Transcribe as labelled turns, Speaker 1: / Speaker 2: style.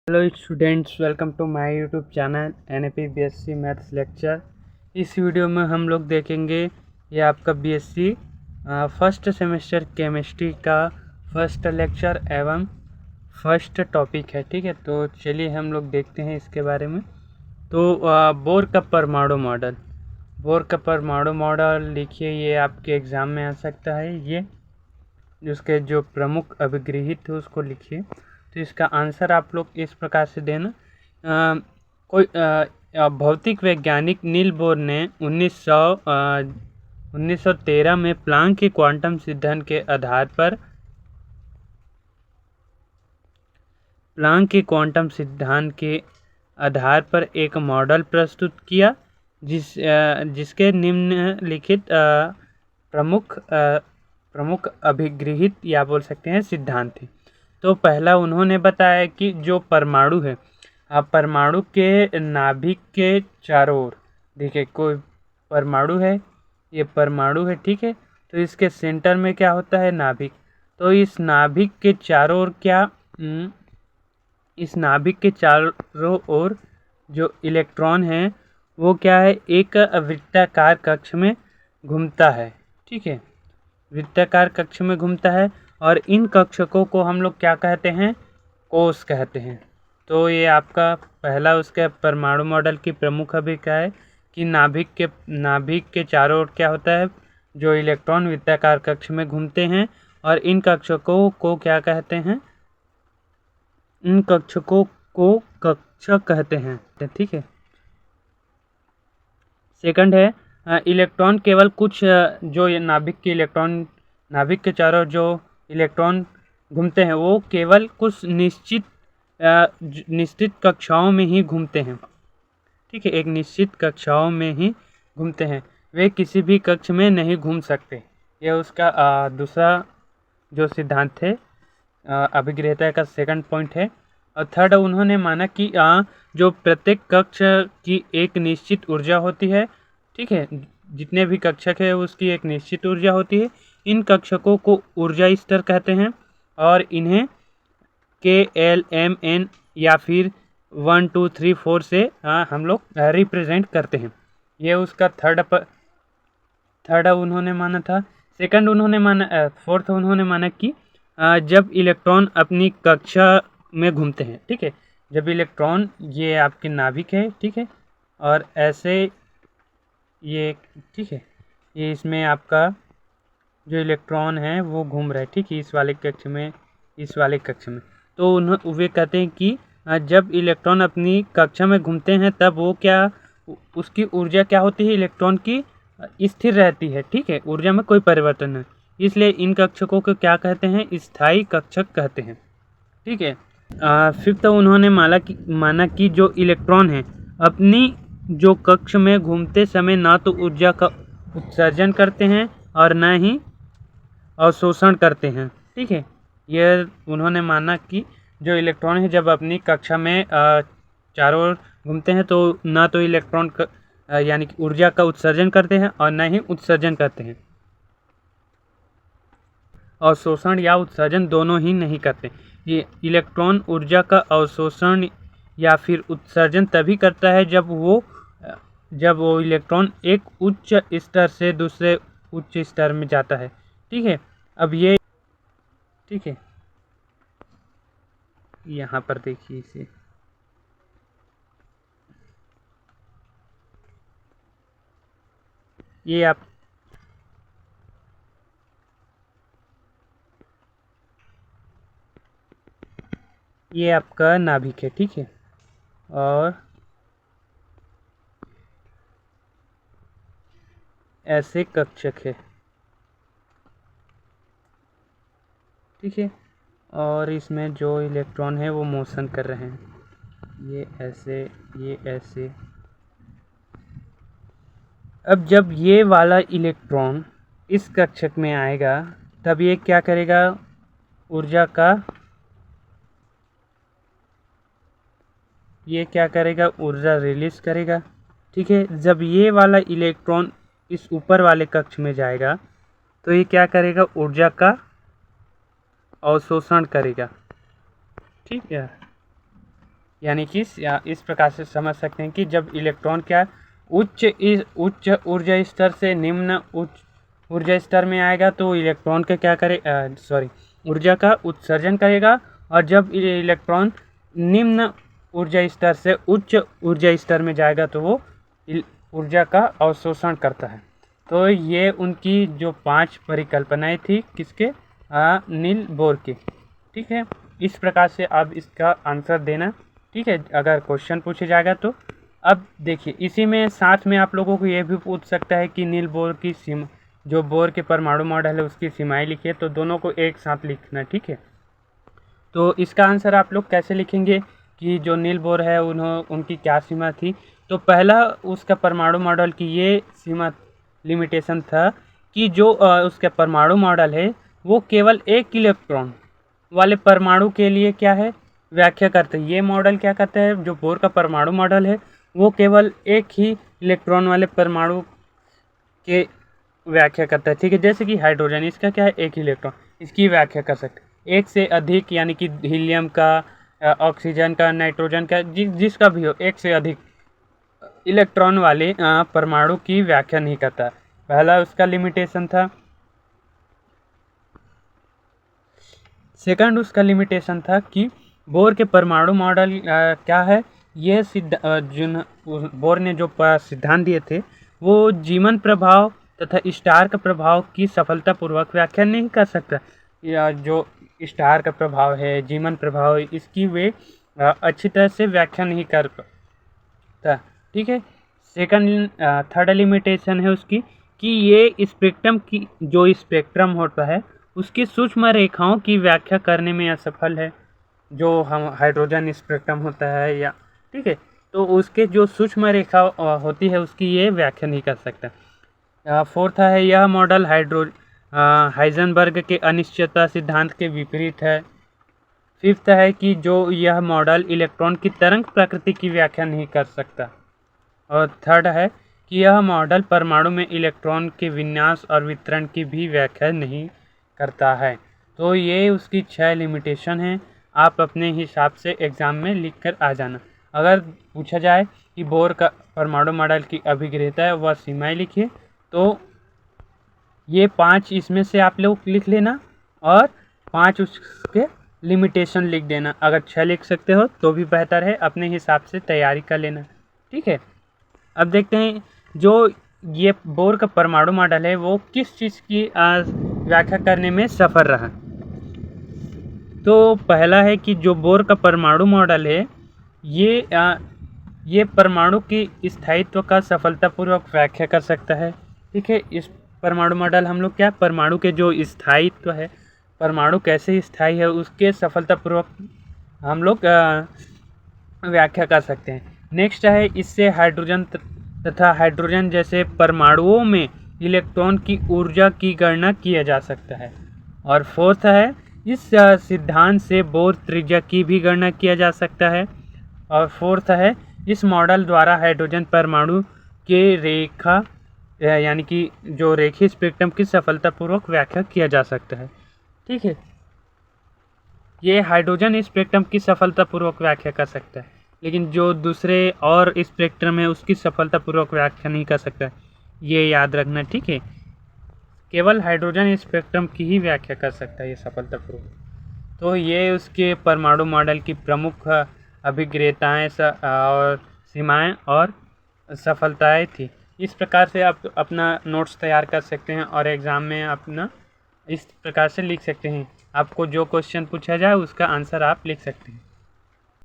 Speaker 1: Hello students, welcome to my YouTube channel NAP BSc maths lecture. इस video में हम लोग देखेंगे ये आपका BSc फर्स्ट सेमेस्टर केमिस्ट्री का फर्स्ट लेक्चर एवं फर्स्ट टॉपिक है। ठीक है, तो चलिए हम लोग देखते हैं इसके बारे में। तो बोर का परमाणु मॉडल लिखिए, ये आपके एग्ज़ाम में आ सकता है। ये उसके जो प्रमुख अभिगृहित है उसको लिखिए। तो इसका आंसर आप लोग इस प्रकार से देना। कोई भौतिक वैज्ञानिक नील बोर ने 1913 में प्लांक के क्वांटम सिद्धांत के आधार पर एक मॉडल प्रस्तुत किया, जिसके निम्नलिखित प्रमुख अभिगृहित या बोल सकते हैं सिद्धांत थे। तो पहला उन्होंने बताया कि जो परमाणु है, परमाणु के नाभिक के चारों ओर, देखिए कोई परमाणु है, ये परमाणु है, ठीक है। तो इसके सेंटर में क्या होता है? नाभिक। तो इस नाभिक के चारों ओर इस नाभिक के चारों ओर जो इलेक्ट्रॉन है वो क्या है? एक वृत्ताकार कक्ष में घूमता है, ठीक है, वृत्ताकार कक्ष में घूमता है। और इन कक्षकों को हम लोग क्या कहते हैं? कोष कहते हैं। तो ये आपका पहला उसके परमाणु मॉडल की प्रमुख अभिक्रिया है कि नाभिक के चारों ओर क्या होता है? जो इलेक्ट्रॉन वृत्ताकार कक्ष में घूमते हैं। और इन कक्षकों को क्या कहते हैं? इन कक्षकों को कक्षक कहते हैं, ठीक है। सेकंड है, इलेक्ट्रॉन केवल कुछ जो ये नाभिक के चारों जो इलेक्ट्रॉन घूमते हैं वो केवल कुछ निश्चित कक्षाओं में ही घूमते हैं, ठीक है, एक निश्चित कक्षाओं में ही घूमते हैं, वे किसी भी कक्ष में नहीं घूम सकते। यह उसका दूसरा जो सिद्धांत है, अभिग्रहता का सेकंड पॉइंट है। और थर्ड, उन्होंने माना कि जो प्रत्येक कक्ष की एक निश्चित ऊर्जा होती है, ठीक है, जितने भी कक्षक है उसकी एक निश्चित ऊर्जा होती है। इन कक्षकों को ऊर्जा स्तर कहते हैं और इन्हें KLMN या फिर 1 2 3 4 से हम लोग रिप्रेजेंट करते हैं। ये उसका थर्ड उन्होंने माना था। फोर्थ उन्होंने माना कि जब इलेक्ट्रॉन अपनी कक्षा में घूमते हैं, ठीक है, जब इलेक्ट्रॉन, ये आपके नाभिक है, ठीक है, और ऐसे ये, ठीक है, ये इसमें आपका जो इलेक्ट्रॉन है वो घूम रहा है, ठीक है, इस वाले कक्ष में। तो वे कहते हैं कि जब इलेक्ट्रॉन अपनी कक्षा में घूमते हैं तब वो उसकी ऊर्जा क्या होती है? इलेक्ट्रॉन की स्थिर रहती है, ठीक है, ऊर्जा में कोई परिवर्तन नहीं। इसलिए इन कक्षकों को क्या कहते हैं? स्थायी कक्षक कहते हैं, ठीक है। फिफ्थ, उन्होंने माना कि जो इलेक्ट्रॉन है अपनी जो कक्ष में घूमते समय ना तो ऊर्जा का उत्सर्जन करते हैं और न ही अवशोषण करते हैं, ठीक है। यह उन्होंने माना कि जो इलेक्ट्रॉन है जब अपनी कक्षा में चारों ओर घूमते हैं तो ना तो इलेक्ट्रॉन यानी कि ऊर्जा का उत्सर्जन करते हैं और न ही उत्सर्जन करते हैं, अवशोषण या उत्सर्जन दोनों ही नहीं करते। ये इलेक्ट्रॉन ऊर्जा का अवशोषण या फिर उत्सर्जन तभी करता है जब वो इलेक्ट्रॉन एक उच्च स्तर से दूसरे उच्च स्तर में जाता है, ठीक है। अब ये, ठीक है, यहाँ पर देखिए इसे, ये आपका नाभिक है, ठीक है, और ऐसे कक्षक है, ठीक है, और इसमें जो इलेक्ट्रॉन है वो मोशन कर रहे हैं, ये ऐसे। अब जब ये वाला इलेक्ट्रॉन इस कक्षक में आएगा तब ये क्या करेगा? ऊर्जा रिलीज करेगा, ठीक है। जब ये वाला इलेक्ट्रॉन इस ऊपर वाले कक्ष में जाएगा तो ये क्या करेगा? ऊर्जा का अवशोषण करेगा, ठीक है। यानी कि इस प्रकार से समझ सकते हैं कि जब इलेक्ट्रॉन क्या उच्च ऊर्जा स्तर से निम्न उच्च ऊर्जा स्तर में आएगा तो इलेक्ट्रॉन का क्या करे ऊर्जा का उत्सर्जन करेगा, और जब इलेक्ट्रॉन निम्न ऊर्जा स्तर से उच्च ऊर्जा स्तर में जाएगा तो वो ऊर्जा का अवशोषण करता है। तो ये उनकी जो 5 परिकल्पनाएं थी किसके, नील बोर के। ठीक है, इस प्रकार से अब इसका आंसर देना। ठीक है, अगर क्वेश्चन पूछा जाएगा तो। अब देखिए, इसी में साथ में आप लोगों को ये भी पूछ सकता है कि नील बोर की सीमा, जो बोर के परमाणु मॉडल है उसकी सीमाएं लिखिए, तो दोनों को एक साथ लिखना। ठीक है, तो इसका आंसर आप लोग कैसे लिखेंगे कि जो नील बोर है उनकी क्या सीमा थी। तो पहला उसका परमाणु मॉडल की ये सीमा लिमिटेशन था कि जो उसका परमाणु मॉडल है वो केवल एक इलेक्ट्रॉन वाले परमाणु के लिए क्या है, व्याख्या करते हैं। ये मॉडल क्या करता है, जो बोर का परमाणु मॉडल है वो केवल एक ही इलेक्ट्रॉन वाले परमाणु के व्याख्या करता है। ठीक है, जैसे कि हाइड्रोजन, इसका क्या है, एक इलेक्ट्रॉन, इसकी व्याख्या कर सकते हैं। एक से अधिक यानी कि हीलियम का, ऑक्सीजन का, नाइट्रोजन का, जिसका भी हो, एक से अधिक इलेक्ट्रॉन वाले परमाणु की व्याख्या नहीं करता। पहला उसका लिमिटेशन था। सेकंड उसका लिमिटेशन था कि बोर के परमाणु मॉडल क्या है, ये बोर ने जो सिद्धांत दिए थे वो जीवन प्रभाव तथा स्टार का प्रभाव की सफलतापूर्वक व्याख्या नहीं कर सकता, या जो स्टार का प्रभाव है, जीवन प्रभाव, इसकी वे अच्छी तरह से व्याख्या नहीं कर सकता। ठीक है, सेकंड थर्ड लिमिटेशन है उसकी कि ये स्पेक्ट्रम की, जो स्पेक्ट्रम होता है उसकी सूक्ष्म रेखाओं की व्याख्या करने में असफल है। जो हम हाइड्रोजन स्पेक्ट्रम होता है, या ठीक है, तो उसके जो सूक्ष्म रेखा होती है उसकी ये व्याख्या नहीं कर सकता। फोर्थ है, यह मॉडल हाइजेनबर्ग के अनिश्चितता सिद्धांत के विपरीत है। फिफ्थ है कि जो यह मॉडल इलेक्ट्रॉन की तरंग प्रकृति की व्याख्या नहीं कर सकता। और थर्ड है कि यह मॉडल परमाणु में इलेक्ट्रॉन के विन्यास और वितरण की भी व्याख्या नहीं करता है। तो ये उसकी 6 लिमिटेशन हैं। आप अपने हिसाब से एग्ज़ाम में लिख कर आ जाना। अगर पूछा जाए कि बोर का परमाणु मॉडल की अभिग्रहता है वह सीमाएं लिखिए, तो ये 5 इसमें से आप लोग लिख लेना और 5 उसके लिमिटेशन लिख देना। अगर 6 लिख सकते हो तो भी बेहतर है, अपने हिसाब से तैयारी कर लेना। ठीक है, अब देखते हैं जो ये बोर का परमाणु मॉडल है वो किस चीज़ की व्याख्या करने में सफल रहा। तो पहला है कि जो बोर का परमाणु मॉडल है ये परमाणु की स्थायित्व का सफलतापूर्वक व्याख्या कर सकता है। ठीक है, इस परमाणु मॉडल हम लोग क्या, परमाणु के जो स्थायित्व है, परमाणु कैसे स्थायी है उसके सफलतापूर्वक हम लोग व्याख्या कर सकते हैं। नेक्स्ट है, इससे हाइड्रोजन तथा हाइड्रोजन जैसे परमाणुओं में इलेक्ट्रॉन की ऊर्जा की गणना किया जा सकता है। और फोर्थ है, इस सिद्धांत से बोर त्रिज्या की भी गणना किया जा सकता है। और फोर्थ है, इस मॉडल द्वारा हाइड्रोजन परमाणु के रेखा यानी कि जो रेखीय स्पेक्ट्रम की सफलतापूर्वक व्याख्या किया जा सकता है। ठीक है, ये हाइड्रोजन स्पेक्ट्रम की सफलतापूर्वक व्याख्या कर सकता है, लेकिन जो दूसरे और स्पेक्ट्रम है उसकी सफलतापूर्वक व्याख्या नहीं कर सकता, ये याद रखना। ठीक है, केवल हाइड्रोजन स्पेक्ट्रम की ही व्याख्या कर सकता है ये सफलतापूर्वक। तो ये उसके परमाणु मॉडल की प्रमुख अभिग्रहताएँ और सीमाएं और सफलताएं थी। इस प्रकार से आप अपना नोट्स तैयार कर सकते हैं और एग्ज़ाम में अपना इस प्रकार से लिख सकते हैं। आपको जो क्वेश्चन पूछा जाए उसका आंसर आप लिख सकते हैं।